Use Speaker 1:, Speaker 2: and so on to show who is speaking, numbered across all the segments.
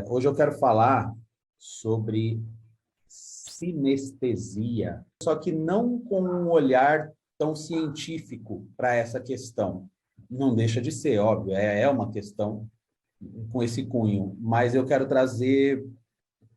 Speaker 1: Hoje eu quero falar sobre sinestesia, só que não com um olhar tão científico para essa questão. Não deixa de ser, óbvio, é uma questão com esse cunho, mas eu quero trazer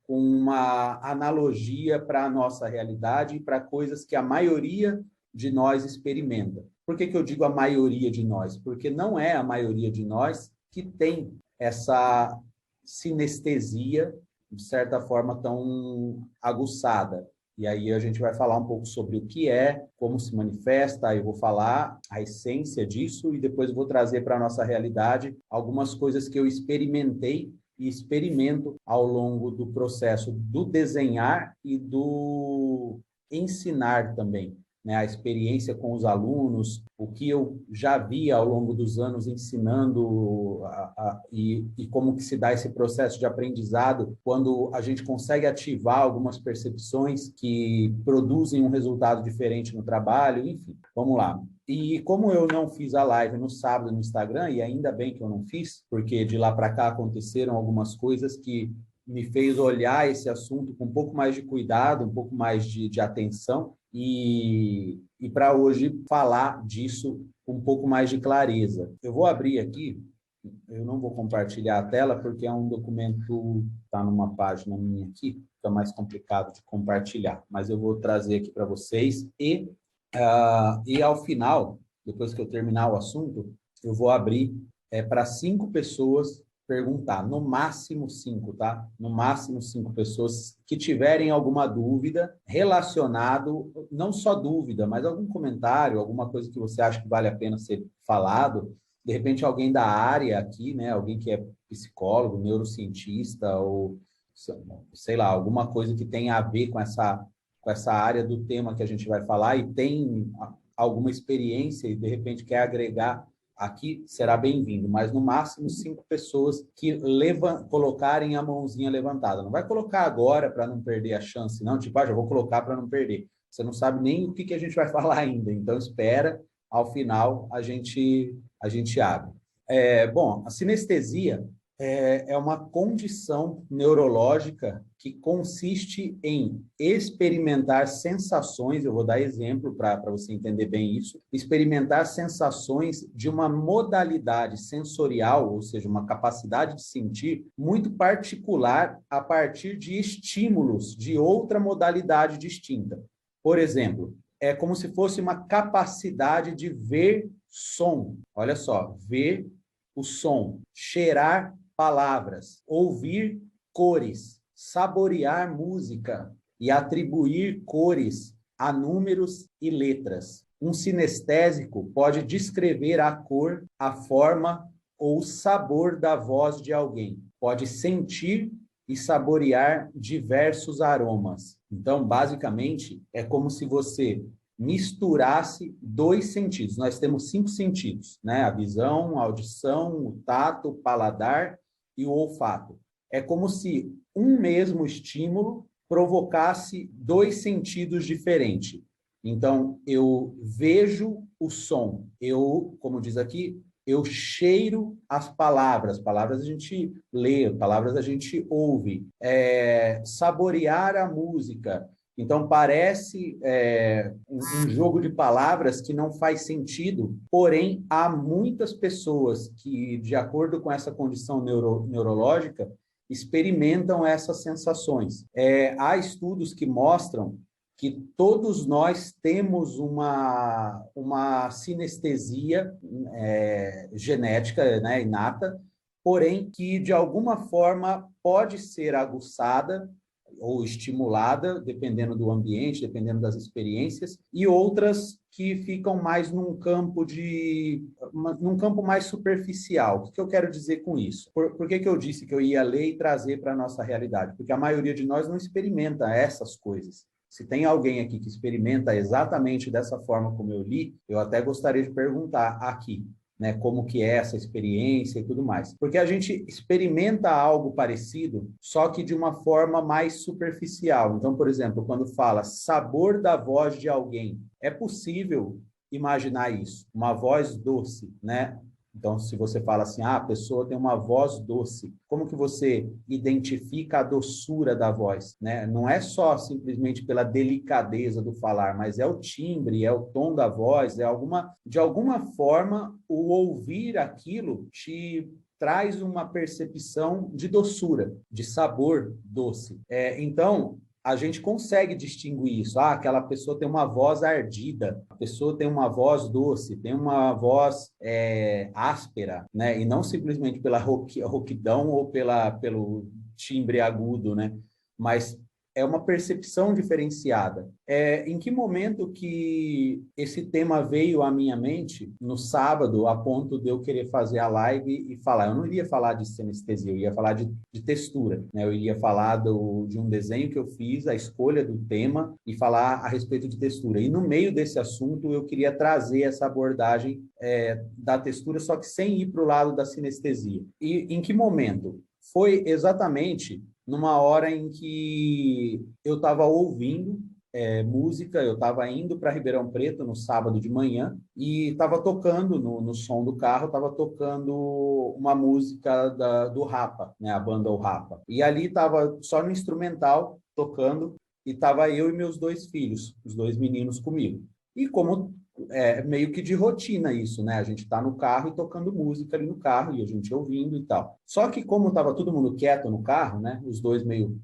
Speaker 1: uma analogia para a nossa realidade e para coisas que a maioria de nós experimenta. Por que eu digo a maioria de nós? Porque não é a maioria de nós que tem essa sinestesia, de certa forma, tão aguçada. E aí a gente vai falar um pouco sobre o que é, como se manifesta, eu vou falar a essência disso e depois eu vou trazer para a nossa realidade algumas coisas que eu experimentei e experimento ao longo do processo do desenhar e do ensinar também, né? A experiência com os alunos, o que eu já vi ao longo dos anos ensinando e como que se dá esse processo de aprendizado quando a gente consegue ativar algumas percepções que produzem um resultado diferente no trabalho, enfim. Vamos lá. E como eu não fiz a live no sábado no Instagram, e ainda bem que eu não fiz, porque de lá para cá aconteceram algumas coisas que me fez olhar esse assunto com um pouco mais de cuidado, um pouco mais de atenção, e para hoje falar disso com um pouco mais de clareza. Eu vou abrir aqui, eu não vou compartilhar a tela, porque é um documento, está numa página minha aqui, fica mais complicado de compartilhar, mas eu vou trazer aqui para vocês e ao final, depois que eu terminar o assunto, eu vou abrir para 5 pessoas perguntar, no máximo 5, tá? No máximo 5 pessoas que tiverem alguma dúvida relacionado, não só dúvida, mas algum comentário, alguma coisa que você acha que vale a pena ser falado, de repente alguém da área aqui, né? Alguém que é psicólogo, neurocientista ou sei lá, alguma coisa que tenha a ver com essa área do tema que a gente vai falar e tem alguma experiência e, de repente, quer agregar aqui, será bem-vindo. Mas, no máximo, 5 pessoas que colocarem a mãozinha levantada. Não vai colocar agora para não perder a chance, não. Tipo, já vou colocar para não perder. Você não sabe nem o que a gente vai falar ainda. Então, espera. Ao final, a gente abre. Bom, a sinestesia é uma condição neurológica que consiste em experimentar sensações, eu vou dar exemplo para você entender bem isso, experimentar sensações de uma modalidade sensorial, ou seja, uma capacidade de sentir muito particular a partir de estímulos de outra modalidade distinta. Por exemplo, é como se fosse uma capacidade de ver som. Olha só, ver o som, cheirar palavras, ouvir cores, saborear música e atribuir cores a números e letras. Um sinestésico pode descrever a cor, a forma ou o sabor da voz de alguém. Pode sentir e saborear diversos aromas. Então, basicamente, é como se você misturasse 2 sentidos. Nós temos 5 sentidos, né? A visão, a audição, o tato, o paladar e o olfato. É como se um mesmo estímulo provocasse 2 sentidos diferentes. Então, eu vejo o som, como diz aqui, eu cheiro as palavras. Palavras a gente lê, palavras a gente ouve. Saborear a música. Então, parece um jogo de palavras que não faz sentido, porém, há muitas pessoas que, de acordo com essa condição neurológica, experimentam essas sensações. Há estudos que mostram que todos nós temos uma sinestesia genética, né, inata, porém que, de alguma forma, pode ser aguçada ou estimulada, dependendo do ambiente, dependendo das experiências, e outras que ficam mais num campo mais superficial. O que eu quero dizer com isso? Por que eu disse que eu ia ler e trazer para a nossa realidade? Porque a maioria de nós não experimenta essas coisas. Se tem alguém aqui que experimenta exatamente dessa forma como eu li, eu até gostaria de perguntar aqui, né, como que é essa experiência e tudo mais. Porque a gente experimenta algo parecido, só que de uma forma mais superficial. Então, por exemplo, quando fala sabor da voz de alguém, é possível imaginar isso, uma voz doce, né? Então, se você fala assim, a pessoa tem uma voz doce, como que você identifica a doçura da voz, né? Não é só simplesmente pela delicadeza do falar, mas é o timbre, é o tom da voz, de alguma forma, o ouvir aquilo te traz uma percepção de doçura, de sabor doce. Então, a gente consegue distinguir isso. Aquela pessoa tem uma voz ardida, a pessoa tem uma voz doce, tem uma voz áspera, né? E não simplesmente pela rouquidão ou pelo timbre agudo, né? Mas é uma percepção diferenciada. Em que momento que esse tema veio à minha mente no sábado, a ponto de eu querer fazer a live e falar? Eu não iria falar de sinestesia, eu ia falar de textura, né? Eu iria falar de um desenho que eu fiz, a escolha do tema e falar a respeito de textura. E no meio desse assunto, eu queria trazer essa abordagem da textura, só que sem ir para o lado da sinestesia. E em que momento? Foi exatamente numa hora em que eu estava ouvindo música, eu estava indo para Ribeirão Preto no sábado de manhã e estava tocando no som do carro, estava tocando uma música do Rapa, né, a banda O Rapa. E ali estava só no instrumental, tocando, e estava eu e meus 2 filhos, os 2 meninos comigo. E como meio que de rotina isso, né? A gente está no carro e tocando música ali no carro e a gente ouvindo e tal. Só que como estava todo mundo quieto no carro, né? Os 2 meio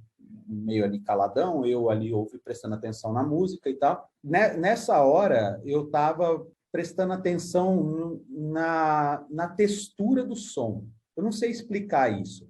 Speaker 1: ali caladão, eu ali prestando atenção na música e tal. Nessa hora, eu estava prestando atenção na textura do som. Eu não sei explicar isso.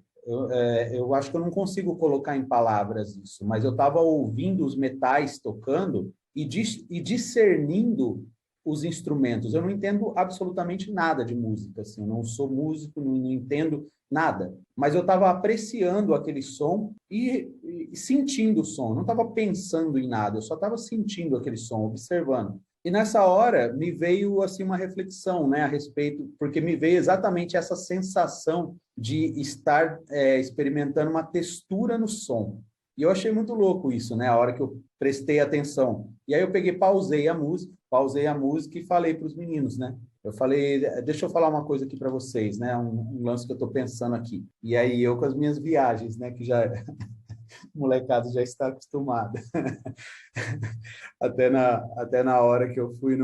Speaker 1: Eu acho que eu não consigo colocar em palavras isso, mas eu estava ouvindo os metais tocando e discernindo os instrumentos. Eu não entendo absolutamente nada de música, assim, eu não sou músico, não entendo nada, mas eu estava apreciando aquele som e sentindo o som, não estava pensando em nada, eu só estava sentindo aquele som, observando. E nessa hora me veio assim uma reflexão, né, a respeito, porque me veio exatamente essa sensação de estar experimentando uma textura no som. E eu achei muito louco isso, né, a hora que eu prestei atenção. E aí eu pausei a música e falei para os meninos, né? Eu falei, deixa eu falar uma coisa aqui para vocês, né? Um lance que eu estou pensando aqui. E aí eu com as minhas viagens, né? Que já o molecado já está acostumado. Até na hora que eu fui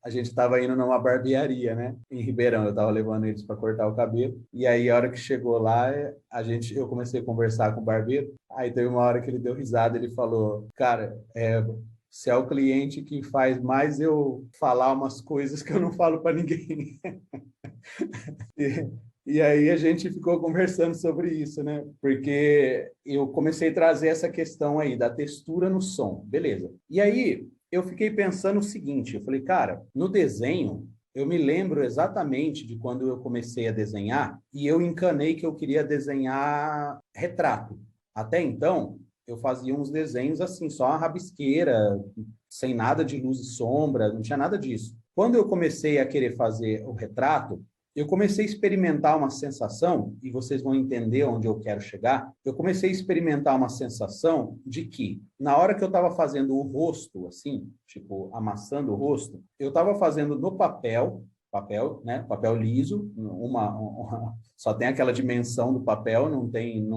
Speaker 1: a gente estava indo numa barbearia, né? Em Ribeirão, eu estava levando eles para cortar o cabelo. E aí a hora que chegou lá, eu comecei a conversar com o barbeiro. Aí teve uma hora que ele deu risada, ele falou, cara, você é o cliente que faz mais eu falar umas coisas que eu não falo para ninguém. E aí a gente ficou conversando sobre isso, né? Porque eu comecei a trazer essa questão aí da textura no som, beleza. E aí eu fiquei pensando o seguinte, eu falei, cara, no desenho, eu me lembro exatamente de quando eu comecei a desenhar e eu encanei que eu queria desenhar retrato. Até então, eu fazia uns desenhos assim, só uma rabisqueira, sem nada de luz e sombra, não tinha nada disso. Quando eu comecei a querer fazer o retrato, eu comecei a experimentar uma sensação, e vocês vão entender onde eu quero chegar. Eu comecei a experimentar uma sensação de que, na hora que eu estava fazendo o rosto, assim, tipo, amassando o rosto, eu estava fazendo no papel, né? Papel liso, só tem aquela dimensão do papel, não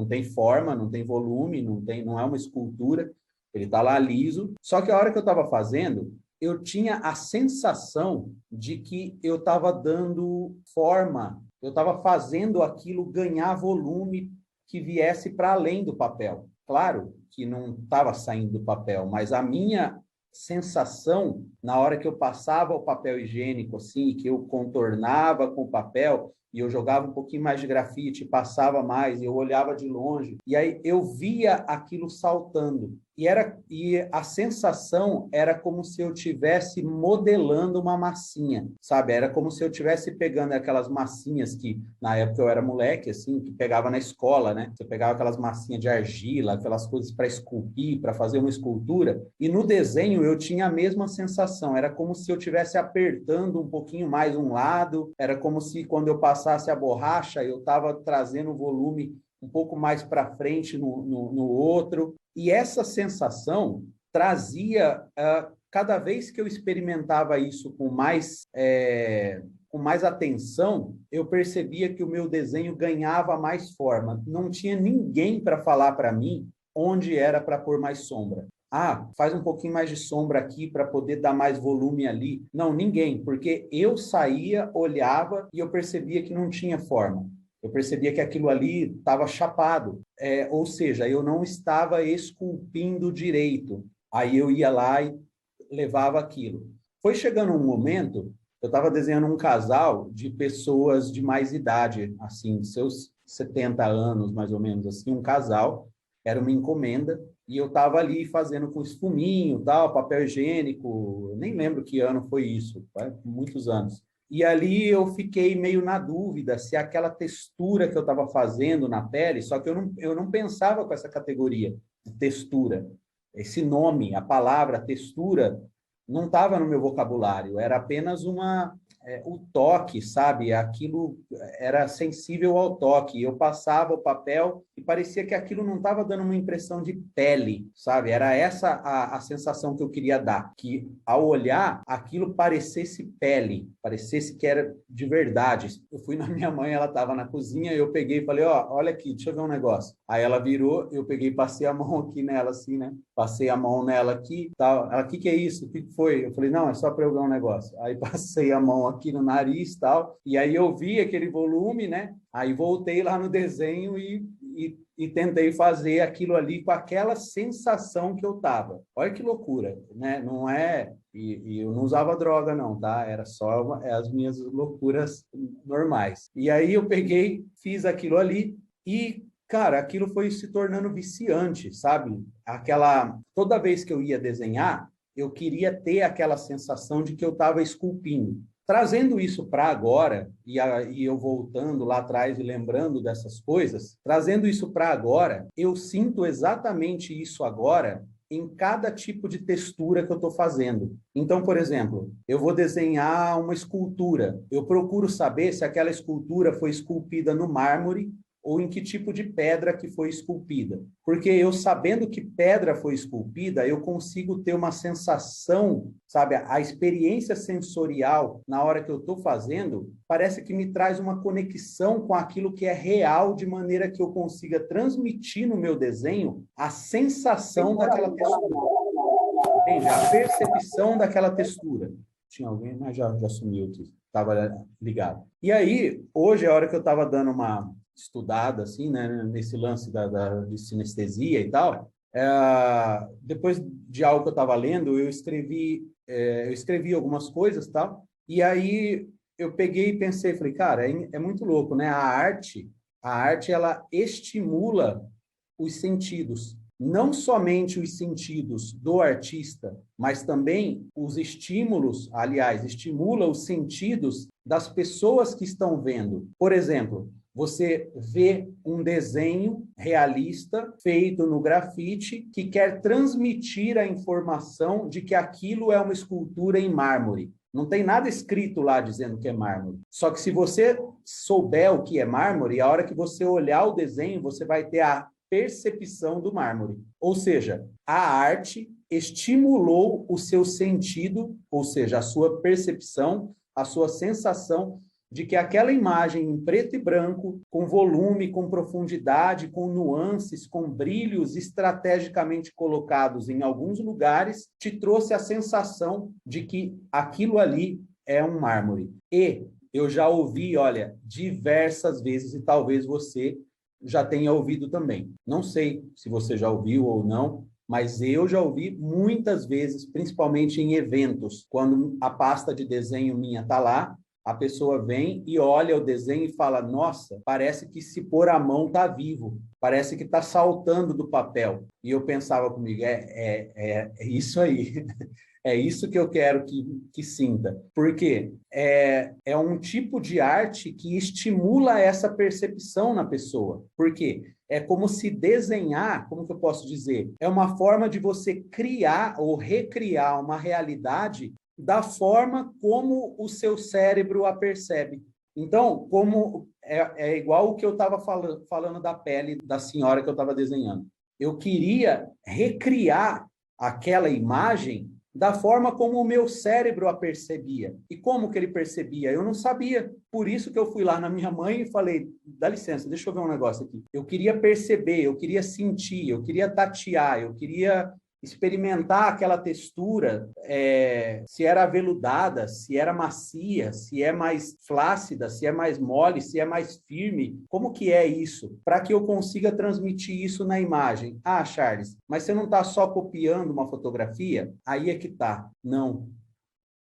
Speaker 1: tem forma, não tem volume, não é uma escultura, ele está lá liso. Só que a hora que eu estava fazendo, eu tinha a sensação de que eu estava dando forma, eu estava fazendo aquilo ganhar volume que viesse para além do papel. Claro que não estava saindo do papel, mas a minha sensação, na hora que eu passava o papel higiênico, assim, que eu contornava com o papel, e eu jogava um pouquinho mais de grafite, passava mais, e eu olhava de longe, e aí eu via aquilo saltando. E a sensação era como se eu estivesse modelando uma massinha, sabe? Era como se eu estivesse pegando aquelas massinhas que, na época eu era moleque, assim, que pegava na escola, né? Você pegava aquelas massinhas de argila, aquelas coisas para esculpir, para fazer uma escultura, e no desenho eu tinha a mesma sensação, era como se eu estivesse apertando um pouquinho mais um lado, era como se quando eu passasse a borracha, eu estava trazendo o volume um pouco mais para frente no outro. E essa sensação trazia, cada vez que eu experimentava isso com mais com mais atenção, eu percebia que o meu desenho ganhava mais forma. Não tinha ninguém para falar para mim onde era para pôr mais sombra. Ah, faz um pouquinho mais de sombra aqui para poder dar mais volume ali. Não, ninguém, porque eu saía, olhava e eu percebia que não tinha forma. Eu percebia que aquilo ali estava chapado, ou seja, eu não estava esculpindo direito. Aí eu ia lá e levava aquilo. Foi chegando um momento, eu estava desenhando um casal de pessoas de mais idade, assim, seus 70 anos, mais ou menos, assim, um casal, era uma encomenda, e eu estava ali fazendo com espuminho, tal, papel higiênico, nem lembro que ano foi isso, faz muitos anos. E ali eu fiquei meio na dúvida se aquela textura que eu estava fazendo na pele, só que eu não pensava com essa categoria de textura. Esse nome, a palavra textura, não estava no meu vocabulário, era apenas o toque, sabe? Aquilo era sensível ao toque. Eu passava o papel e parecia que aquilo não estava dando uma impressão de pele, sabe? Era essa a sensação que eu queria dar, que ao olhar, aquilo parecesse pele, parecesse que era de verdade. Eu fui na minha mãe, ela estava na cozinha, eu peguei e falei, ó, olha aqui, deixa eu ver um negócio. Aí ela virou, eu peguei e passei a mão aqui nela, assim, né? Passei a mão nela aqui, tal. Ela, o que é isso? O que foi? Eu falei, não, é só para eu ver um negócio. Aí passei a mão aqui no nariz, tal. E aí eu vi aquele volume, né? Aí voltei lá no desenho e tentei fazer aquilo ali com aquela sensação que eu tava. Olha que loucura, né? Não é... E eu não usava droga, não, tá? Era só as minhas loucuras normais. E aí eu peguei, fiz aquilo ali e, cara, aquilo foi se tornando viciante, sabe? Toda vez que eu ia desenhar, eu queria ter aquela sensação de que eu estava esculpindo. Trazendo isso para agora, e eu voltando lá atrás e lembrando dessas coisas, trazendo isso para agora, eu sinto exatamente isso agora em cada tipo de textura que eu estou fazendo. Então, por exemplo, eu vou desenhar uma escultura. Eu procuro saber se aquela escultura foi esculpida no mármore ou em que tipo de pedra que foi esculpida. Porque eu sabendo que pedra foi esculpida, eu consigo ter uma sensação, sabe, a experiência sensorial na hora que eu estou fazendo, parece que me traz uma conexão com aquilo que é real, de maneira que eu consiga transmitir no meu desenho a sensação daquela textura. Entende? A percepção daquela textura. Tinha alguém, mas já sumiu aqui. Estava ligado. E aí, hoje, a hora que eu estava dando uma estudada, assim, né, nesse lance de sinestesia e tal, depois de algo que eu estava lendo, eu escrevi algumas coisas, tal, e aí eu peguei e pensei, falei, cara, é muito louco, né? A arte, ela estimula os sentidos. Não somente os sentidos do artista, mas também os estímulos, aliás, estimula os sentidos das pessoas que estão vendo. Por exemplo, você vê um desenho realista feito no grafite que quer transmitir a informação de que aquilo é uma escultura em mármore. Não tem nada escrito lá dizendo que é mármore. Só que se você souber o que é mármore, a hora que você olhar o desenho, você vai ter a percepção do mármore. Ou seja, a arte estimulou o seu sentido, ou seja, a sua percepção, a sua sensação de que aquela imagem em preto e branco, com volume, com profundidade, com nuances, com brilhos estrategicamente colocados em alguns lugares, te trouxe a sensação de que aquilo ali é um mármore. E eu já ouvi, olha, diversas vezes, e talvez você já tenha ouvido também. Não sei se você já ouviu ou não, mas eu já ouvi muitas vezes, principalmente em eventos, quando a pasta de desenho minha está lá, a pessoa vem e olha o desenho e fala, nossa, parece que se pôr a mão está vivo, parece que está saltando do papel. E eu pensava comigo, é isso aí. É isso que eu quero que sinta. Porque é um tipo de arte que estimula essa percepção na pessoa. Por quê? É como se desenhar, como que eu posso dizer? É uma forma de você criar ou recriar uma realidade da forma como o seu cérebro a percebe. Então, como é igual o que eu estava falando da pele da senhora que eu estava desenhando. Eu queria recriar aquela imagem da forma como o meu cérebro a percebia. E como que ele percebia? Eu não sabia. Por isso que eu fui lá na minha mãe e falei, dá licença, deixa eu ver um negócio aqui. Eu queria perceber, eu queria sentir, eu queria tatear, eu queria experimentar aquela textura, se era aveludada, se era macia, se é mais flácida, se é mais mole, se é mais firme. Como que é isso? Para que eu consiga transmitir isso na imagem. Ah, Charles, mas você não está só copiando uma fotografia? Aí é que tá. Não.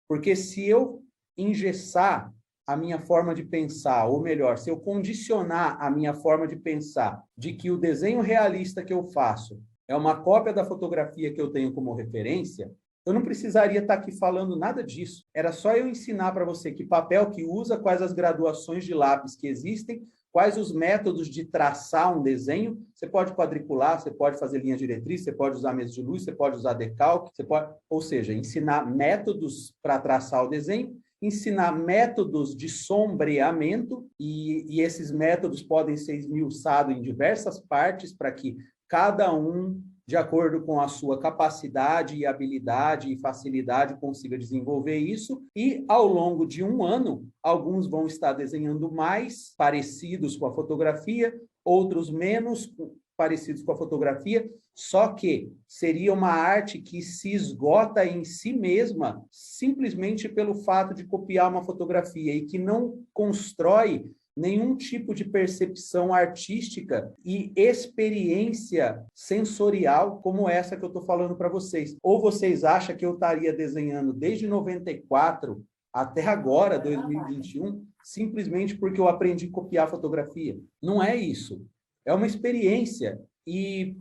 Speaker 1: Porque se eu engessar a minha forma de pensar, ou melhor, se eu condicionar a minha forma de pensar de que o desenho realista que eu faço é uma cópia da fotografia que eu tenho como referência, eu não precisaria estar aqui falando nada disso. Era só eu ensinar para você que papel que usa, quais as graduações de lápis que existem, quais os métodos de traçar um desenho. Você pode quadricular, você pode fazer linha diretriz, você pode usar mesa de luz, você pode usar decalque, você pode... Ou seja, ensinar métodos para traçar o desenho, ensinar métodos de sombreamento, e esses métodos podem ser esmiuçados em diversas partes para que cada um, de acordo com a sua capacidade e habilidade e facilidade, consiga desenvolver isso. E, ao longo de um ano, alguns vão estar desenhando mais parecidos com a fotografia, outros menos parecidos com a fotografia, só que seria uma arte que se esgota em si mesma simplesmente pelo fato de copiar uma fotografia e que não constrói nenhum tipo de percepção artística e experiência sensorial como essa que eu estou falando para vocês. Ou vocês acham que eu estaria desenhando desde 94 até agora, 2021, simplesmente porque eu aprendi a copiar fotografia? Não é isso. É uma experiência. E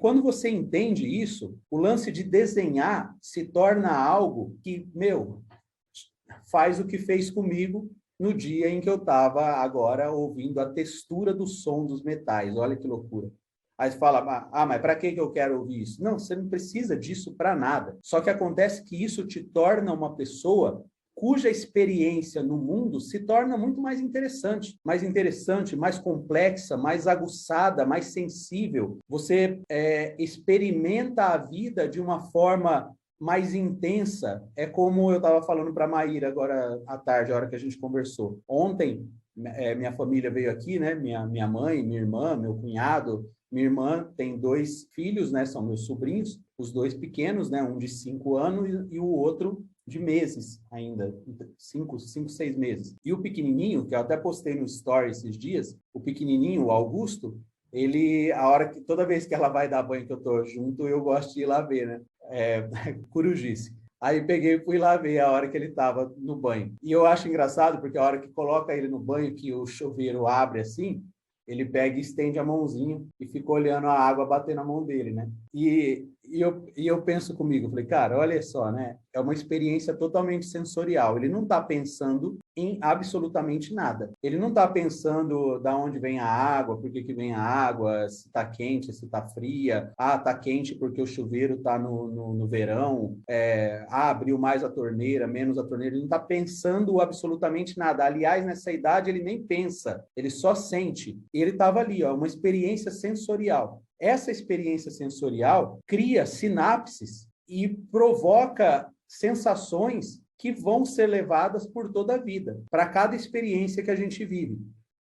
Speaker 1: quando você entende isso, o lance de desenhar se torna algo que, faz o que fez comigo no dia em que eu estava agora ouvindo a textura do som dos metais. Olha que loucura. Aí você fala, mas para que eu quero ouvir isso? Não, você não precisa disso para nada. Só que acontece que isso te torna uma pessoa cuja experiência no mundo se torna muito mais interessante, mais complexa, mais aguçada, mais sensível. Você experimenta a vida de uma forma mais intensa. É como eu estava falando para a Maíra agora à tarde, a hora que a gente conversou. Ontem, minha família veio aqui, né? Minha mãe, minha irmã, meu cunhado. Minha irmã tem 2 filhos, né? São meus sobrinhos, os 2 pequenos, né? Um de 5 anos e o outro de meses ainda, 5, 6 meses. E o pequenininho, que eu até postei no story esses dias, o pequenininho, o Augusto, ele, toda vez que ela vai dar banho que eu tô junto, eu gosto de ir lá ver, né? Corujice. Aí peguei e fui lá ver a hora que ele estava no banho. E eu acho engraçado, porque a hora que coloca ele no banho, que o chuveiro abre assim, ele pega e estende a mãozinha e fica olhando a água bater na mão dele, né? E eu penso comigo, falei, cara, olha só, né? É uma experiência totalmente sensorial. Ele não está pensando em absolutamente nada. Ele não está pensando da onde vem a água, por que vem a água, se está quente, se está fria. Ah, está quente porque o chuveiro está no verão. Abriu mais a torneira, menos a torneira. Ele não está pensando absolutamente nada. Aliás, nessa idade, ele nem pensa. Ele só sente. E ele estava ali, ó, uma experiência sensorial. Essa experiência sensorial cria sinapses e provoca sensações que vão ser levadas por toda a vida, para cada experiência que a gente vive.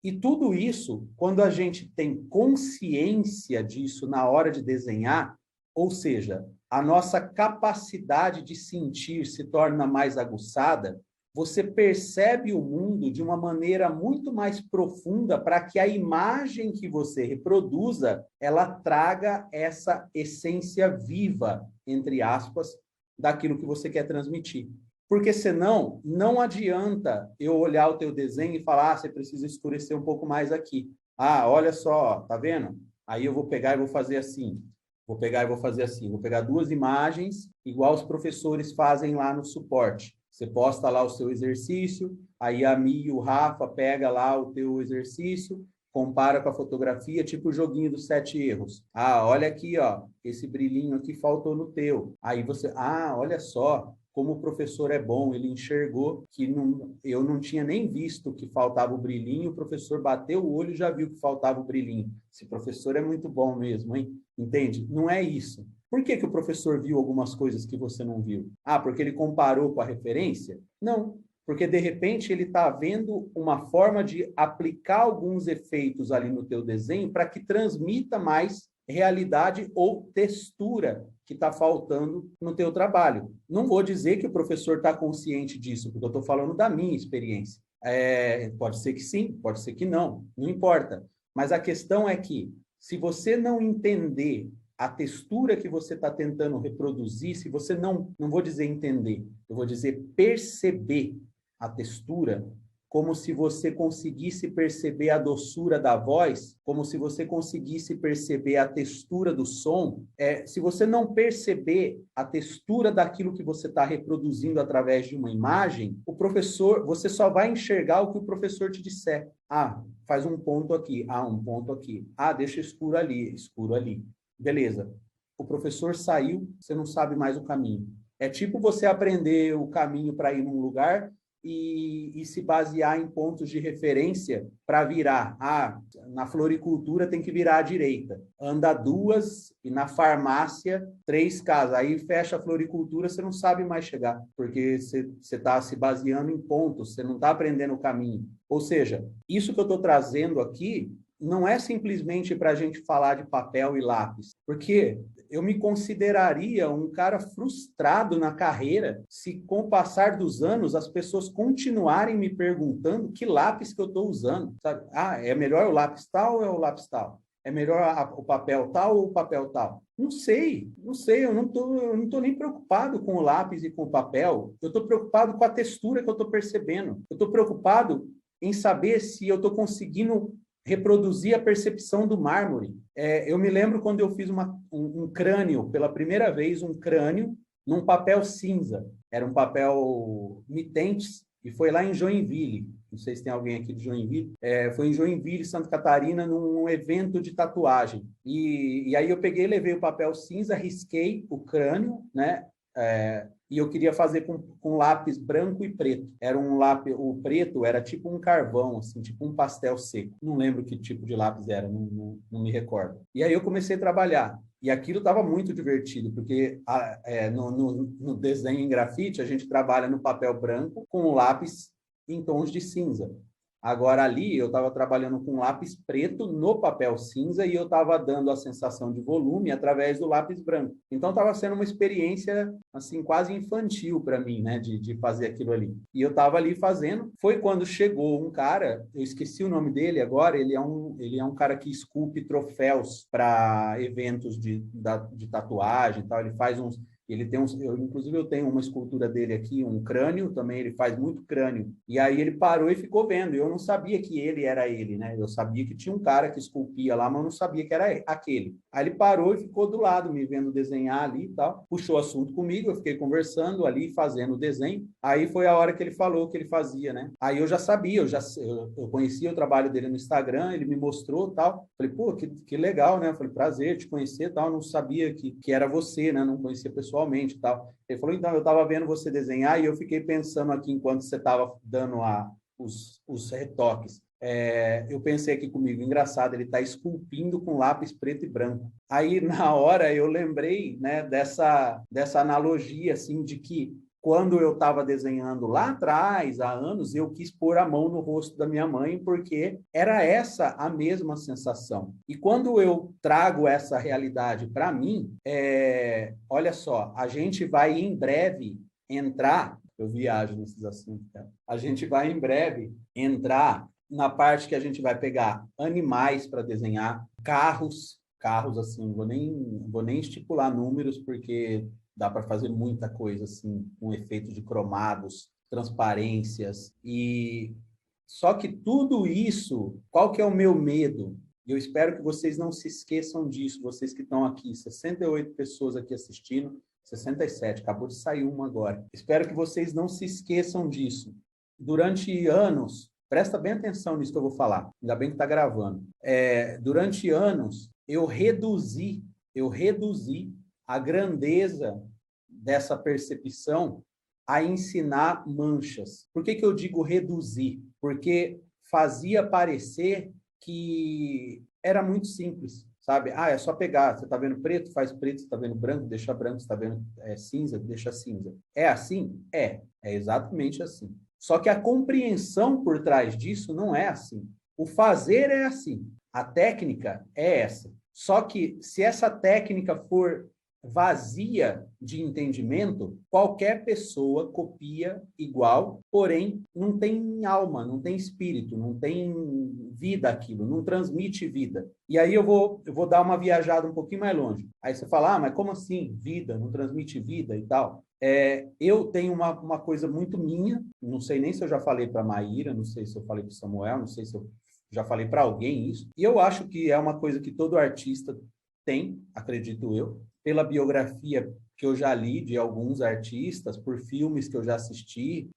Speaker 1: E tudo isso, quando a gente tem consciência disso na hora de desenhar, ou seja, a nossa capacidade de sentir se torna mais aguçada, você percebe o mundo de uma maneira muito mais profunda para que a imagem que você reproduza, ela traga essa essência viva, entre aspas, daquilo que você quer transmitir. Porque senão, não adianta eu olhar o teu desenho e falar, você precisa escurecer um pouco mais aqui. Ah, olha só, tá vendo? Aí eu vou pegar e vou fazer assim. Vou pegar 2 imagens, igual os professores fazem lá no suporte. Você posta lá o seu exercício, aí a Mi e o Rafa pega lá o teu exercício, compara com a fotografia, tipo o joguinho dos 7 erros. Ah, olha aqui, ó, esse brilhinho aqui faltou no teu. Aí você, olha só, como o professor é bom, ele enxergou que eu não tinha nem visto que faltava o brilhinho, o professor bateu o olho e já viu que faltava o brilhinho. Esse professor é muito bom mesmo, hein? Entende? Não é isso. Por que que o professor viu algumas coisas que você não viu? Ah, porque ele comparou com a referência? Não, porque de repente ele está vendo uma forma de aplicar alguns efeitos ali no teu desenho para que transmita mais realidade ou textura que está faltando no teu trabalho. Não vou dizer que o professor está consciente disso, porque eu estou falando da minha experiência. Pode ser que sim, pode ser que não importa. Mas a questão é que, se você não entender a textura que você está tentando reproduzir, se você não vou dizer entender, eu vou dizer perceber a textura, como se você conseguisse perceber a doçura da voz, como se você conseguisse perceber a textura do som. Se você não perceber a textura daquilo que você está reproduzindo através de uma imagem, o professor, você só vai enxergar o que o professor te disser. Ah, faz um ponto aqui, um ponto aqui. Ah, deixa escuro ali. Beleza. O professor saiu, você não sabe mais o caminho. É tipo você aprender o caminho para ir num lugar e se basear em pontos de referência para virar. Ah, na floricultura tem que virar à direita. Anda 2 e na farmácia 3 casas. Aí fecha a floricultura, você não sabe mais chegar, porque você está se baseando em pontos, você não está aprendendo o caminho. Ou seja, isso que eu estou trazendo aqui não é simplesmente para a gente falar de papel e lápis, porque eu me consideraria um cara frustrado na carreira se, com o passar dos anos, as pessoas continuarem me perguntando que lápis que eu estou usando. Sabe? Ah, é melhor o lápis tal ou é o lápis tal? É melhor o papel tal ou o papel tal? Não sei, eu não tô nem preocupado com o lápis e com o papel, eu estou preocupado com a textura que eu estou percebendo, eu estou preocupado em saber se eu estou conseguindo reproduzir a percepção do mármore. Eu me lembro quando eu fiz um crânio, pela primeira vez, um crânio num papel cinza. Era um papel mitentes, e foi lá em Joinville. Não sei se tem alguém aqui de Joinville. Foi em Joinville, Santa Catarina, num evento de tatuagem. E aí eu peguei, levei o papel cinza, risquei o crânio, né? E eu queria fazer com lápis branco e preto. Era um lápis, o preto era tipo um carvão, assim, tipo um pastel seco. Não lembro que tipo de lápis era, não me recordo. E aí eu comecei a trabalhar. E aquilo estava muito divertido, porque no desenho em grafite a gente trabalha no papel branco com o lápis em tons de cinza. Agora, ali, eu estava trabalhando com lápis preto no papel cinza e eu estava dando a sensação de volume através do lápis branco. Então, estava sendo uma experiência, assim, quase infantil para mim, né, de fazer aquilo ali. E eu estava ali fazendo. Foi quando chegou um cara, eu esqueci o nome dele agora, ele é um cara que esculpe troféus para eventos de tatuagem e tal. Ele faz uns... Ele tem inclusive eu tenho uma escultura dele aqui, um crânio também, ele faz muito crânio. E aí ele parou e ficou vendo. Eu não sabia que ele era ele, né? Eu sabia que tinha um cara que esculpia lá, mas eu não sabia que era aquele. Aí ele parou e ficou do lado, me vendo desenhar ali e tal. Puxou assunto comigo, eu fiquei conversando ali, fazendo o desenho. Aí foi a hora que ele falou o que ele fazia, né? Aí eu já sabia, eu conhecia o trabalho dele no Instagram, ele me mostrou tal. Falei, pô, que legal, né? Falei, prazer te conhecer tal. Eu não sabia que era você, né? Não conhecia pessoalmente e tal. Ele falou, então, eu estava vendo você desenhar e eu fiquei pensando aqui enquanto você estava dando os retoques. Eu pensei aqui comigo, engraçado, ele está esculpindo com lápis preto e branco. Aí, na hora, eu lembrei, né, dessa analogia, assim, de que quando eu estava desenhando lá atrás, há anos, eu quis pôr a mão no rosto da minha mãe, porque era essa a mesma sensação. E quando eu trago essa realidade para mim, olha só, a gente vai em breve entrar, eu viajo nesses assuntos, tá? A gente vai em breve entrar na parte que a gente vai pegar animais para desenhar, carros assim, não vou nem estipular números, porque dá para fazer muita coisa assim, com efeito de cromados, transparências. E só que tudo isso, qual que é o meu medo? Eu espero que vocês não se esqueçam disso, vocês que estão aqui, 68 pessoas aqui assistindo, 67, acabou de sair uma agora. Espero que vocês não se esqueçam disso. Durante anos, presta bem atenção nisso que eu vou falar, ainda bem que está gravando. Durante anos, eu reduzi a grandeza dessa percepção a ensinar manchas. Por que eu digo reduzir? Porque fazia parecer que era muito simples, sabe? É só pegar, você está vendo preto, faz preto, você está vendo branco, deixa branco, você está vendo cinza, deixa cinza. É assim? É exatamente assim. Só que a compreensão por trás disso não é assim. O fazer é assim. A técnica é essa. Só que se essa técnica for vazia de entendimento, qualquer pessoa copia igual, porém não tem alma, não tem espírito, não tem vida aquilo, não transmite vida. E aí eu vou dar uma viajada um pouquinho mais longe. Aí você fala, mas como assim vida? Não transmite vida e tal? Eu tenho uma coisa muito minha, não sei nem se eu já falei para a Maíra, não sei se eu falei para o Samuel, não sei se eu já falei para alguém isso, e eu acho que é uma coisa que todo artista tem, acredito eu, pela biografia que eu já li de alguns artistas, por filmes que eu já assisti,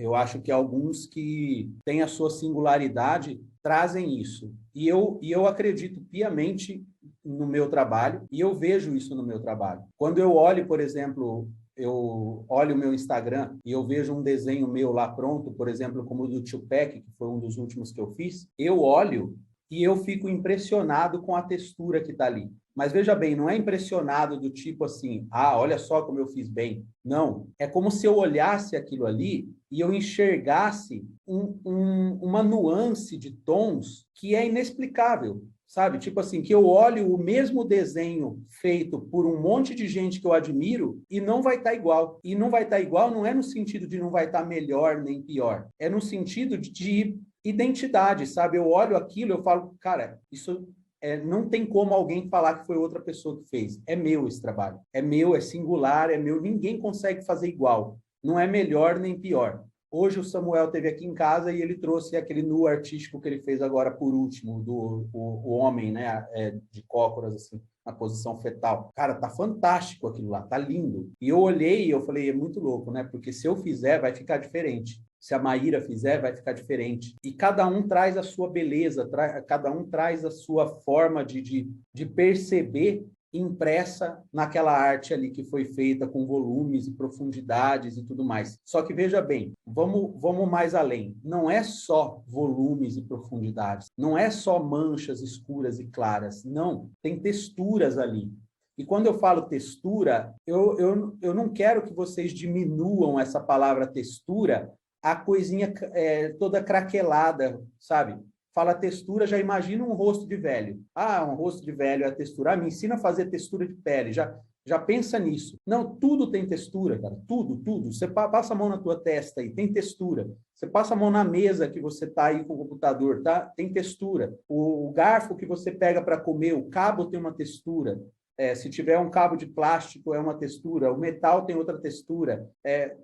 Speaker 1: eu acho que alguns que têm a sua singularidade trazem isso. E eu acredito piamente no meu trabalho, e eu vejo isso no meu trabalho. Quando eu olho, por exemplo, eu olho o meu Instagram e eu vejo um desenho meu lá pronto, por exemplo, como o do Tupac, que foi um dos últimos que eu fiz, eu olho e eu fico impressionado com a textura que está ali. Mas veja bem, não é impressionado do tipo assim, olha só como eu fiz bem. Não, é como se eu olhasse aquilo ali e eu enxergasse uma nuance de tons que é inexplicável, sabe? Tipo assim, que eu olho o mesmo desenho feito por um monte de gente que eu admiro e não vai estar igual. E não vai estar igual não é no sentido de não vai estar melhor nem pior, é no sentido de identidade, sabe? Eu olho aquilo, eu falo, cara, isso não tem como alguém falar que foi outra pessoa que fez. É meu esse trabalho. É meu, é singular, é meu. Ninguém consegue fazer igual. Não é melhor nem pior. Hoje o Samuel esteve aqui em casa e ele trouxe aquele nu artístico que ele fez agora por último, o homem, né? De cócoras, assim, na posição fetal. Cara, tá fantástico aquilo lá, tá lindo. E eu olhei e eu falei, é muito louco, né? Porque se eu fizer, vai ficar diferente. Se a Maíra fizer, vai ficar diferente. E cada um traz a sua beleza, cada um traz a sua forma de perceber impressa naquela arte ali que foi feita com volumes e profundidades e tudo mais. Só que veja bem, vamos mais além. Não é só volumes e profundidades, não é só manchas escuras e claras, não. Tem texturas ali. E quando eu falo textura, eu não quero que vocês diminuam essa palavra textura a coisinha toda craquelada, sabe? Fala textura, já imagina um rosto de velho. Um rosto de velho é a textura. Me ensina a fazer textura de pele. Já pensa nisso. Não, tudo tem textura, cara. Tudo, tudo. Você passa a mão na tua testa aí, tem textura. Você passa a mão na mesa que você está aí com o computador, tá? Tem textura. O garfo que você pega para comer, o cabo tem uma textura. Se tiver um cabo de plástico, é uma textura, o metal tem outra textura,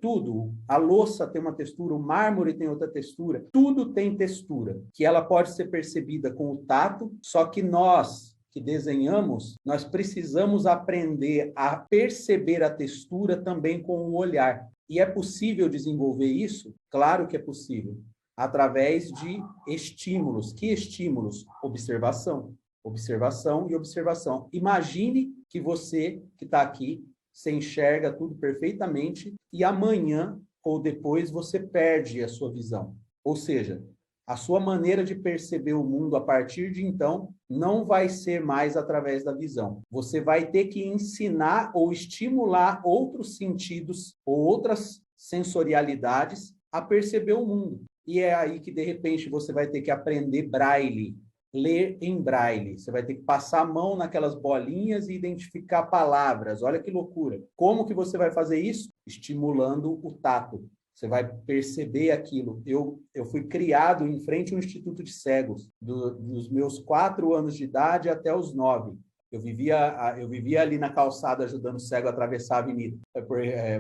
Speaker 1: tudo. A louça tem uma textura, o mármore tem outra textura, tudo tem textura, que ela pode ser percebida com o tato, só que nós que desenhamos, nós precisamos aprender a perceber a textura também com o olhar. E é possível desenvolver isso? Claro que é possível, através de estímulos. Que estímulos? Observação. Observação e observação. Imagine que você, que está aqui, você enxerga tudo perfeitamente e amanhã ou depois você perde a sua visão. Ou seja, a sua maneira de perceber o mundo a partir de então não vai ser mais através da visão. Você vai ter que ensinar ou estimular outros sentidos ou outras sensorialidades a perceber o mundo. E é aí que, de repente, você vai ter que aprender braille, ler em braille. Você vai ter que passar a mão naquelas bolinhas e identificar palavras. Olha que loucura. Como que você vai fazer isso? Estimulando o tato. Você vai perceber aquilo. Eu fui criado em frente ao Instituto de Cegos, dos meus 4 anos de idade até os 9. Eu vivia ali na calçada ajudando o cego a atravessar a avenida,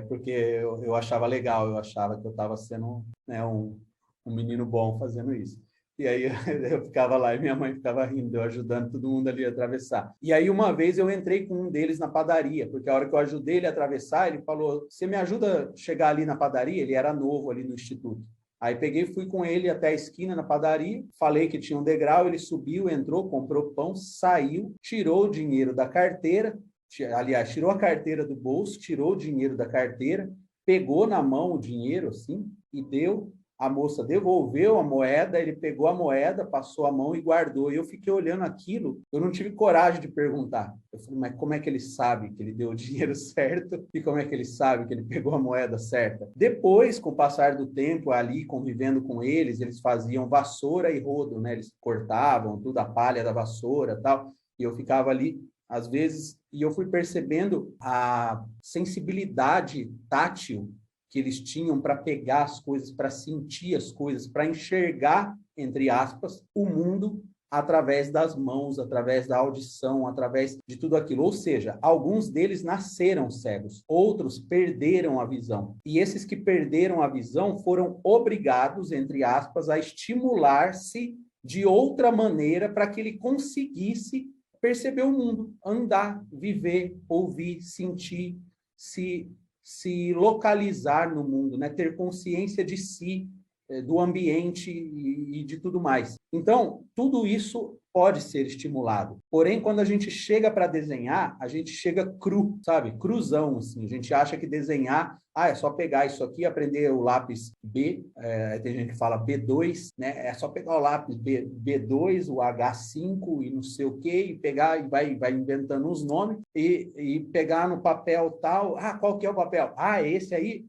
Speaker 1: porque eu achava legal, eu achava que eu estava sendo, né, um menino bom fazendo isso. E aí eu ficava lá e minha mãe ficava rindo, eu ajudando todo mundo ali a atravessar. E aí uma vez eu entrei com um deles na padaria, porque a hora que eu ajudei ele a atravessar, ele falou, você me ajuda a chegar ali na padaria? Ele era novo ali no instituto. Aí peguei e fui com ele até a esquina na padaria, falei que tinha um degrau, ele subiu, entrou, comprou pão, saiu, tirou o dinheiro da carteira, aliás, tirou a carteira do bolso, tirou o dinheiro da carteira, pegou na mão o dinheiro, assim, e deu. A moça devolveu a moeda, ele pegou a moeda, passou a mão e guardou. E eu fiquei olhando aquilo, eu não tive coragem de perguntar. Eu falei, mas como é que ele sabe que ele deu o dinheiro certo? E como é que ele sabe que ele pegou a moeda certa? Depois, com o passar do tempo, ali convivendo com eles faziam vassoura e rodo, né? Eles cortavam tudo, a palha da vassoura e tal. E eu ficava ali, às vezes, e eu fui percebendo a sensibilidade tátil que eles tinham para pegar as coisas, para sentir as coisas, para enxergar, entre aspas, o mundo através das mãos, através da audição, através de tudo aquilo. Ou seja, alguns deles nasceram cegos, outros perderam a visão. E esses que perderam a visão foram obrigados, entre aspas, a estimular-se de outra maneira para que ele conseguisse perceber o mundo, andar, viver, ouvir, sentir, se localizar no mundo, né? Ter consciência de si, do ambiente e de tudo mais. Então, tudo isso pode ser estimulado. Porém, quando a gente chega para desenhar, a gente chega cru, sabe? Cruzão, assim. A gente acha que desenhar, é só pegar isso aqui, aprender o lápis B, tem gente que fala B2, né? É só pegar o lápis B2, o H5 e não sei o quê, e pegar e vai inventando os nomes, e pegar no papel tal. Qual que é o papel? Esse aí?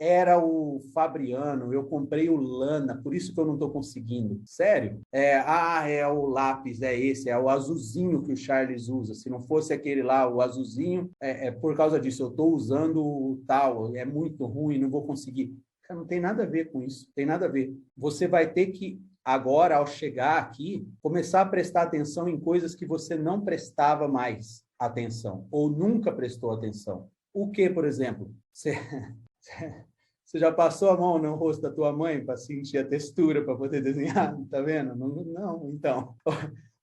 Speaker 1: Era o Fabriano, eu comprei o Lana, por isso que eu não estou conseguindo. Sério? É o lápis, é esse, é o azulzinho que o Charles usa. Se não fosse aquele lá, o azulzinho, por causa disso, eu estou usando o tal, é muito ruim, não vou conseguir. Cara, não tem nada a ver com isso, tem nada a ver. Você vai ter que, agora, ao chegar aqui, começar a prestar atenção em coisas que você não prestava mais atenção, ou nunca prestou atenção. O que, por exemplo? Você já passou a mão no rosto da tua mãe para sentir a textura, para poder desenhar? Tá vendo? Não, então.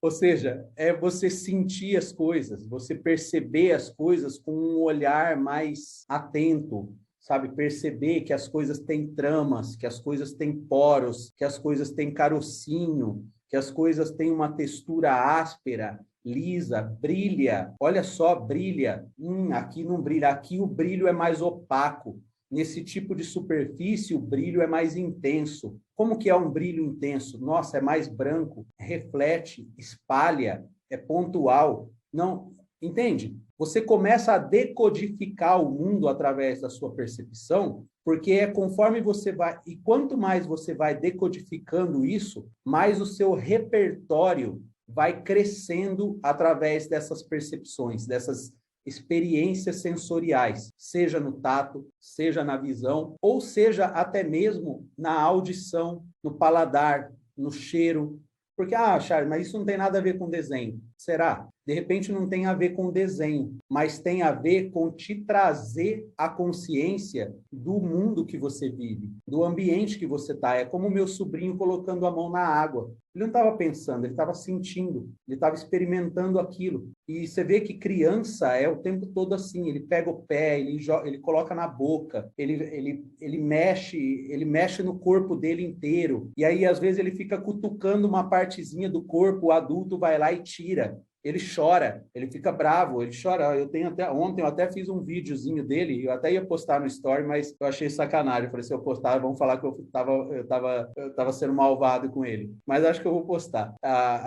Speaker 1: Ou seja, é você sentir as coisas, você perceber as coisas com um olhar mais atento, sabe? Perceber que as coisas têm tramas, que as coisas têm poros, que as coisas têm carocinho, que as coisas têm uma textura áspera, lisa, brilha. Olha só, brilha. Aqui não brilha. Aqui o brilho é mais opaco. Nesse tipo de superfície, o brilho é mais intenso. Como que é um brilho intenso? Nossa, é mais branco, reflete, espalha, é pontual. Não, entende? Você começa a decodificar o mundo através da sua percepção, porque é conforme você vai... E quanto mais você vai decodificando isso, mais o seu repertório vai crescendo através dessas percepções, dessas experiências sensoriais, seja no tato, seja na visão, ou seja até mesmo na audição, no paladar, no cheiro. Porque, Charles, mas isso não tem nada a ver com desenho. Será? De repente não tem a ver com desenho, mas tem a ver com te trazer a consciência do mundo que você vive, do ambiente que você está. É como o meu sobrinho colocando a mão na água. Ele não estava pensando, ele estava sentindo, ele estava experimentando aquilo. E você vê que criança é o tempo todo assim, ele pega o pé, ele coloca na boca, ele mexe no corpo dele inteiro. E aí, às vezes, ele fica cutucando uma partezinha do corpo, o adulto vai lá e tira. Ele chora, ele fica bravo, ele chora. Ontem eu até fiz um videozinho dele, eu até ia postar no story, mas eu achei sacanagem. Eu falei, se eu postar, vão falar que eu tava sendo malvado com ele. Mas acho que eu vou postar.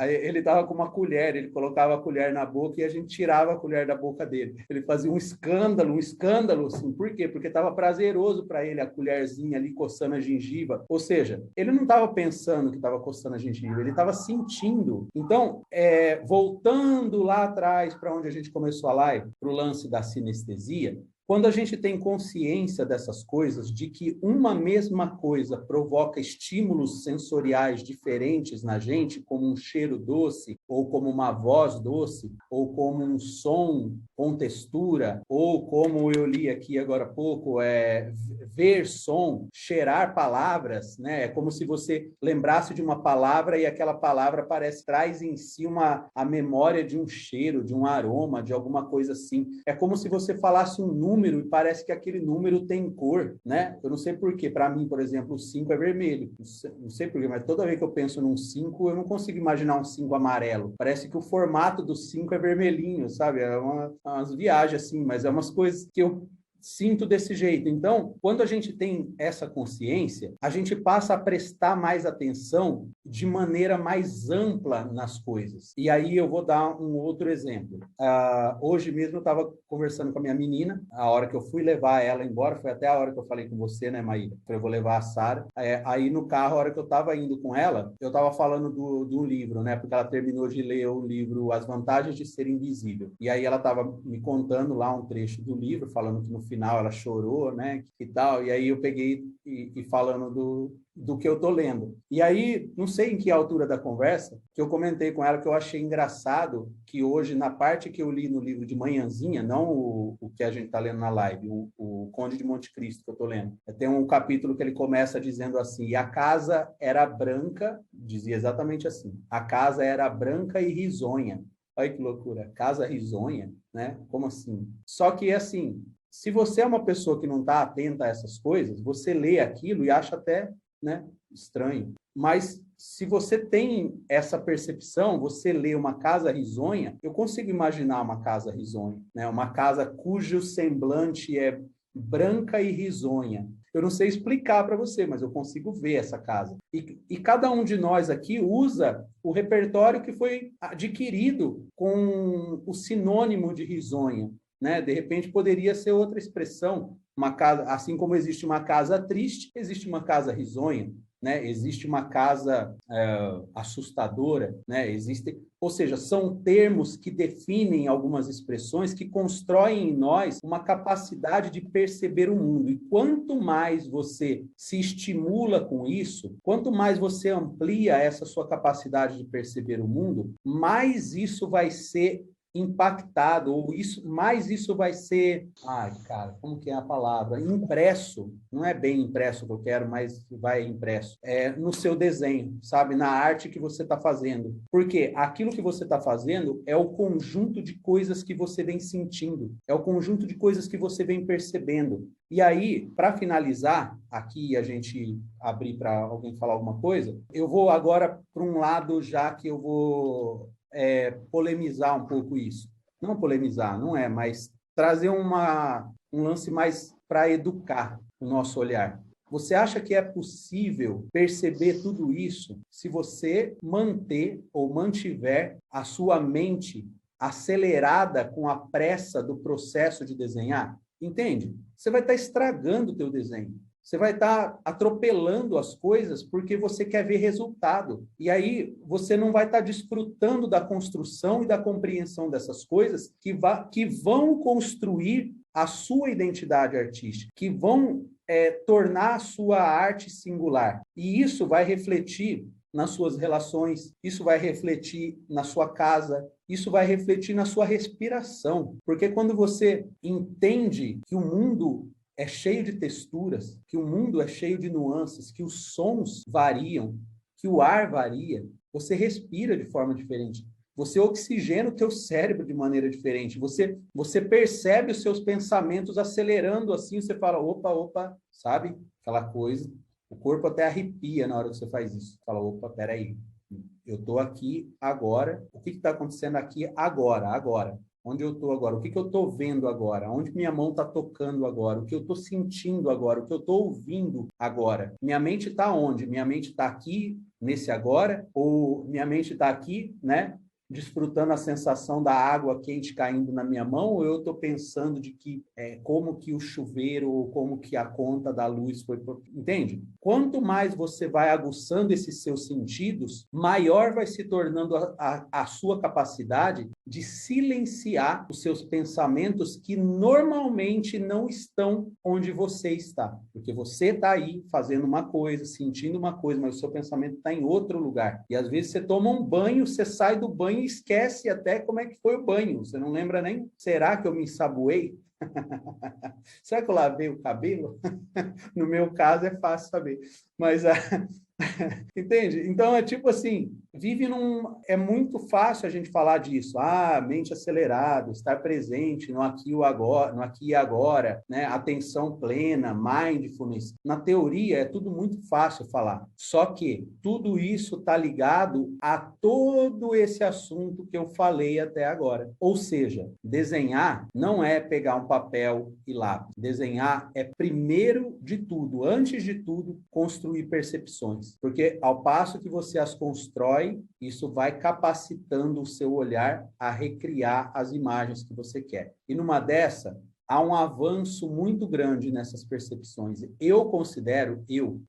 Speaker 1: Ele tava com uma colher, ele colocava a colher na boca e a gente tirava a colher da boca dele. Ele fazia um escândalo, assim. Por quê? Porque estava prazeroso para ele a colherzinha ali coçando a gengiva. Ou seja, ele não estava pensando que estava coçando a gengiva, ele estava sentindo. Então, voltando lá atrás para onde a gente começou a live, para o lance da sinestesia, quando a gente tem consciência dessas coisas, de que uma mesma coisa provoca estímulos sensoriais diferentes na gente, como um cheiro doce, ou como uma voz doce, ou como um som com textura, ou como eu li aqui agora há pouco, ver som, cheirar palavras, né? É como se você lembrasse de uma palavra e aquela palavra traz em si a memória de um cheiro, de um aroma, de alguma coisa assim. É como se você falasse um número e parece que aquele número tem cor, né? Eu não sei por quê. Para mim, por exemplo, o 5 é vermelho. Não sei por quê, mas toda vez que eu penso num 5, eu não consigo imaginar um 5 amarelo. Parece que o formato do 5 é vermelhinho, sabe? Umas viagens assim, mas é umas coisas que eu sinto desse jeito. Então, quando a gente tem essa consciência, a gente passa a prestar mais atenção de maneira mais ampla nas coisas. E aí eu vou dar um outro exemplo. Hoje mesmo eu estava conversando com a minha menina, a hora que eu fui levar ela embora, foi até a hora que eu falei com você, né, Maíra? Eu vou levar a Sara. Aí no carro, a hora que eu estava indo com ela, eu estava falando do livro, né? Porque ela terminou de ler o livro As Vantagens de Ser Invisível. E aí ela estava me contando lá um trecho do livro, falando que no final ela chorou, né, e tal, e aí eu peguei e falando do que eu tô lendo. E aí, não sei em que altura da conversa, que eu comentei com ela que eu achei engraçado que hoje, na parte que eu li no livro de manhãzinha, não o que a gente tá lendo na live, o Conde de Monte Cristo que eu tô lendo, tem um capítulo que ele começa dizendo assim, e a casa era branca, dizia exatamente assim, a casa era branca e risonha. Olha que loucura, casa risonha, né? Como assim? Só que, assim, se você é uma pessoa que não está atenta a essas coisas, você lê aquilo e acha até, né, estranho. Mas se você tem essa percepção, você lê uma casa risonha, eu consigo imaginar uma casa risonha, né? Uma casa cujo semblante é branca e risonha. Eu não sei explicar para você, mas eu consigo ver essa casa. E cada um de nós aqui usa o repertório que foi adquirido com o sinônimo de risonha, né? De repente poderia ser outra expressão, uma casa, assim como existe uma casa triste, existe uma casa risonha, né? Existe uma casa assustadora, né? Ou seja, são termos que definem algumas expressões que constroem em nós uma capacidade de perceber o mundo. E quanto mais você se estimula com isso, quanto mais você amplia essa sua capacidade de perceber o mundo, mais isso vai ser impactado, ou mais isso vai ser, como que é a palavra? Impresso, não é bem impresso que eu quero, mas vai impresso, no seu desenho, sabe? Na arte que você está fazendo. Porque aquilo que você está fazendo é o conjunto de coisas que você vem sentindo, é o conjunto de coisas que você vem percebendo. E aí, para finalizar, aqui a gente abrir para alguém falar alguma coisa, eu vou agora para um lado já que eu vou polemizar um pouco isso. Não polemizar, não é, mas trazer um lance mais para educar o nosso olhar. Você acha que é possível perceber tudo isso se você manter ou mantiver a sua mente acelerada com a pressa do processo de desenhar? Entende? Você vai estar estragando o teu desenho. Você vai estar atropelando as coisas porque você quer ver resultado. E aí você não vai estar desfrutando da construção e da compreensão dessas coisas que vão construir a sua identidade artística, que vão tornar a sua arte singular. E isso vai refletir nas suas relações, isso vai refletir na sua casa, isso vai refletir na sua respiração. Porque quando você entende que o mundo é cheio de texturas, que o mundo é cheio de nuances, que os sons variam, que o ar varia, você respira de forma diferente. Você oxigena o teu cérebro de maneira diferente. Você percebe os seus pensamentos acelerando assim, você fala, opa, sabe? Aquela coisa. O corpo até arrepia na hora que você faz isso. Fala, opa, peraí. Eu estou aqui agora. O que está acontecendo aqui agora? Onde eu estou agora? O que eu estou vendo agora? Onde minha mão está tocando agora? O que eu estou sentindo agora? O que eu estou ouvindo agora? Minha mente está onde? Minha mente está aqui, nesse agora? Ou minha mente está aqui, né? Desfrutando a sensação da água quente caindo na minha mão, ou eu estou pensando de que como que o chuveiro ou como que a conta da luz foi... Entende? Quanto mais você vai aguçando esses seus sentidos, maior vai se tornando a sua capacidade de silenciar os seus pensamentos que normalmente não estão onde você está. Porque você está aí fazendo uma coisa, sentindo uma coisa, mas o seu pensamento está em outro lugar. E às vezes você toma um banho, você sai do banho e esquece até como é que foi o banho. Você não lembra nem, será que eu me ensaboei? Será que eu lavei o cabelo? No meu caso é fácil saber. Mas Entende? Então, é tipo assim, vive num... É muito fácil a gente falar disso. Ah, mente acelerada, estar presente no aqui, o agora, no aqui e agora, né? Atenção plena, mindfulness. Na teoria, é tudo muito fácil falar. Só que tudo isso está ligado a todo esse assunto que eu falei até agora. Ou seja, desenhar não é pegar um papel e lápis. Desenhar é, primeiro de tudo, antes de tudo, construir percepções. Porque ao passo que você as constrói, isso vai capacitando o seu olhar a recriar as imagens que você quer. E numa dessa, há um avanço muito grande nessas percepções.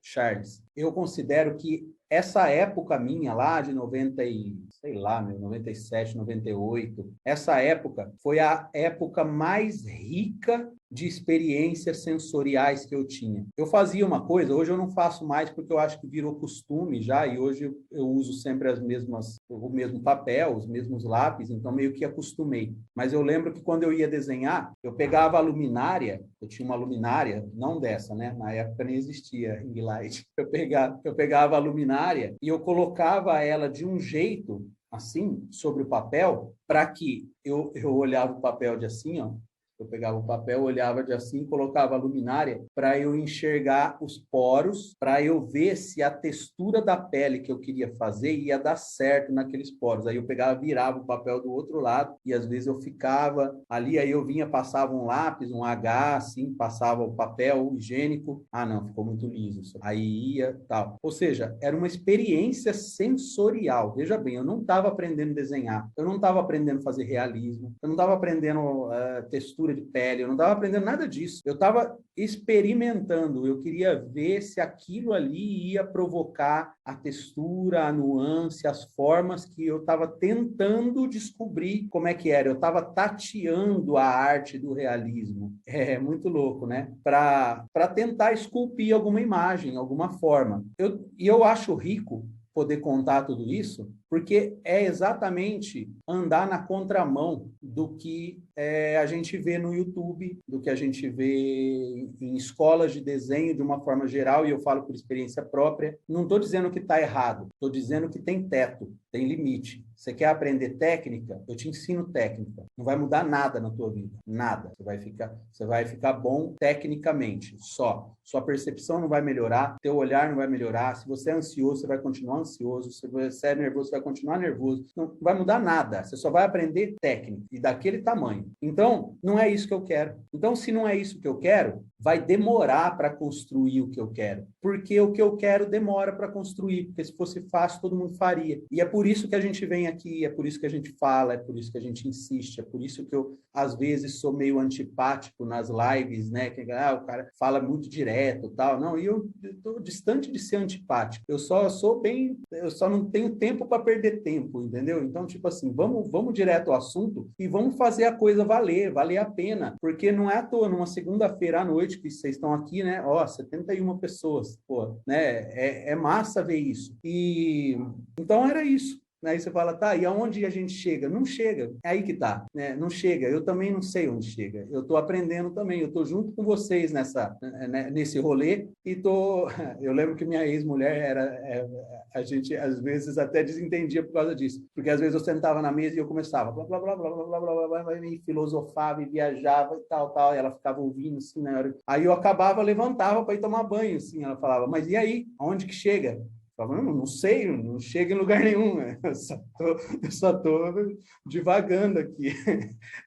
Speaker 1: Charles, eu considero que essa época minha lá de 90 e, sei lá, 97, 98, essa época foi a época mais rica de experiências sensoriais que eu tinha. Eu fazia uma coisa, hoje eu não faço mais porque eu acho que virou costume já, e hoje eu uso sempre o mesmo papel, os mesmos lápis, então meio que acostumei. Mas eu lembro que quando eu ia desenhar, eu pegava a luminária, eu tinha uma luminária, não dessa, né? Na época nem existia ring light. Eu pegava a luminária e eu colocava ela de um jeito, assim, sobre o papel, para que eu olhava o papel de assim, ó, eu pegava o papel, olhava de assim, colocava a luminária para eu enxergar os poros, para eu ver se a textura da pele que eu queria fazer ia dar certo naqueles poros. Aí eu pegava, virava o papel do outro lado e às vezes eu ficava ali, aí eu vinha, passava um lápis, um H, assim, passava o papel higiênico. Ah, não, ficou muito liso. Aí ia, tal. Ou seja, era uma experiência sensorial. Veja bem, eu não estava aprendendo a desenhar, eu não estava aprendendo a fazer realismo, eu não estava aprendendo textura de pele, eu não estava aprendendo nada disso. Eu estava experimentando, eu queria ver se aquilo ali ia provocar a textura, a nuance, as formas que eu estava tentando descobrir como é que era. Eu estava tateando a arte do realismo. É muito louco, né? Para tentar esculpir alguma imagem, alguma forma. E eu acho rico poder contar tudo isso, porque é exatamente andar na contramão do que a gente vê no YouTube, do que a gente vê em escolas de desenho de uma forma geral, e eu falo por experiência própria. Não estou dizendo que está errado, estou dizendo que tem teto, tem limite. Você quer aprender técnica? Eu te ensino técnica. Não vai mudar nada na tua vida, nada. Você vai ficar bom tecnicamente, só. Sua percepção não vai melhorar, teu olhar não vai melhorar. Se você é ansioso, você vai continuar ansioso. Se você é nervoso, você vai continuar nervoso. Não vai mudar nada. Você só vai aprender técnica e daquele tamanho. Então, não é isso que eu quero. Então, se não é isso que eu quero, vai demorar para construir o que eu quero. Porque o que eu quero demora para construir. Porque se fosse fácil, todo mundo faria. E é por isso que a gente vem aqui, é por isso que a gente fala, é por isso que a gente insiste, é por isso que eu, às vezes, sou meio antipático nas lives, né? Que o cara fala muito direto e tal. Não, e eu estou distante de ser antipático. Eu só não tenho tempo para perder tempo, entendeu? Então, tipo assim, vamos direto ao assunto e vamos fazer a coisa valer a pena. Porque não é à toa, numa segunda-feira à noite, que vocês estão aqui, né? Ó, 71 pessoas, pô, né? É massa ver isso. E então era isso. Aí você fala, tá, e aonde a gente chega? Não chega, é aí que tá, né? Não chega, eu também não sei onde chega, eu tô aprendendo também, eu tô junto com vocês nesse rolê e eu lembro que minha ex-mulher a gente às vezes até desentendia por causa disso, porque às vezes eu sentava na mesa e eu começava, blá, blá, blá, blá, blá, blá, blá, blá, blá, e filosofava e viajava e tal, e ela ficava ouvindo assim, né? Aí eu acabava, levantava para ir tomar banho, assim, ela falava, mas e aí, aonde que chega? Não sei, não chega em lugar nenhum, eu só tô divagando aqui.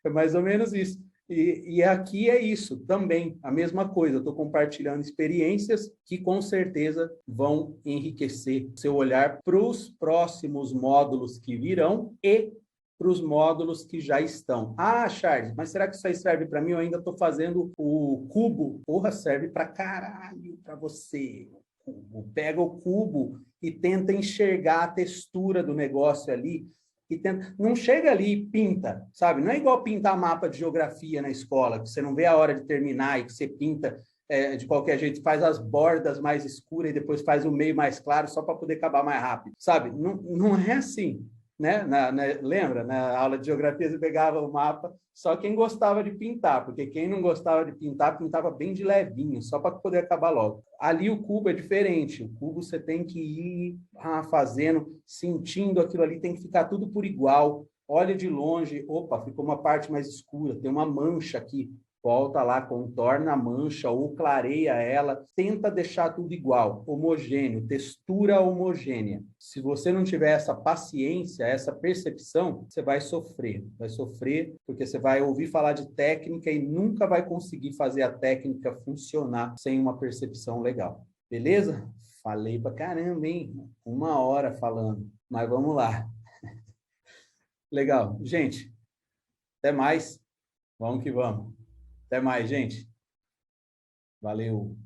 Speaker 1: É mais ou menos isso. E aqui é isso também, a mesma coisa. Eu estou compartilhando experiências que com certeza vão enriquecer o seu olhar para os próximos módulos que virão e para os módulos que já estão. Ah, Charles, mas será que isso aí serve para mim? Eu ainda estou fazendo o cubo. Porra, serve para caralho para você. Pega o cubo e tenta enxergar a textura do negócio ali. Não chega ali e pinta, sabe? Não é igual pintar mapa de geografia na escola, que você não vê a hora de terminar e que você pinta de qualquer jeito, faz as bordas mais escuras e depois faz o meio mais claro só para poder acabar mais rápido, sabe? Não é assim. né? Lembra? Na aula de geografia você pegava o mapa, só quem gostava de pintar, porque quem não gostava de pintar, pintava bem de levinho, só para poder acabar logo. Ali o cubo é diferente, o cubo você tem que ir fazendo, sentindo aquilo ali, tem que ficar tudo por igual. Olha de longe, opa, ficou uma parte mais escura, tem uma mancha aqui. Volta lá, contorna a mancha ou clareia ela, tenta deixar tudo igual, homogêneo, textura homogênea. Se você não tiver essa paciência, essa percepção, você vai sofrer porque você vai ouvir falar de técnica e nunca vai conseguir fazer a técnica funcionar sem uma percepção legal. Beleza? Falei pra caramba, hein? 1 hora falando, mas vamos lá. Legal. Gente, até mais. Vamos que vamos. Até mais, gente. Valeu.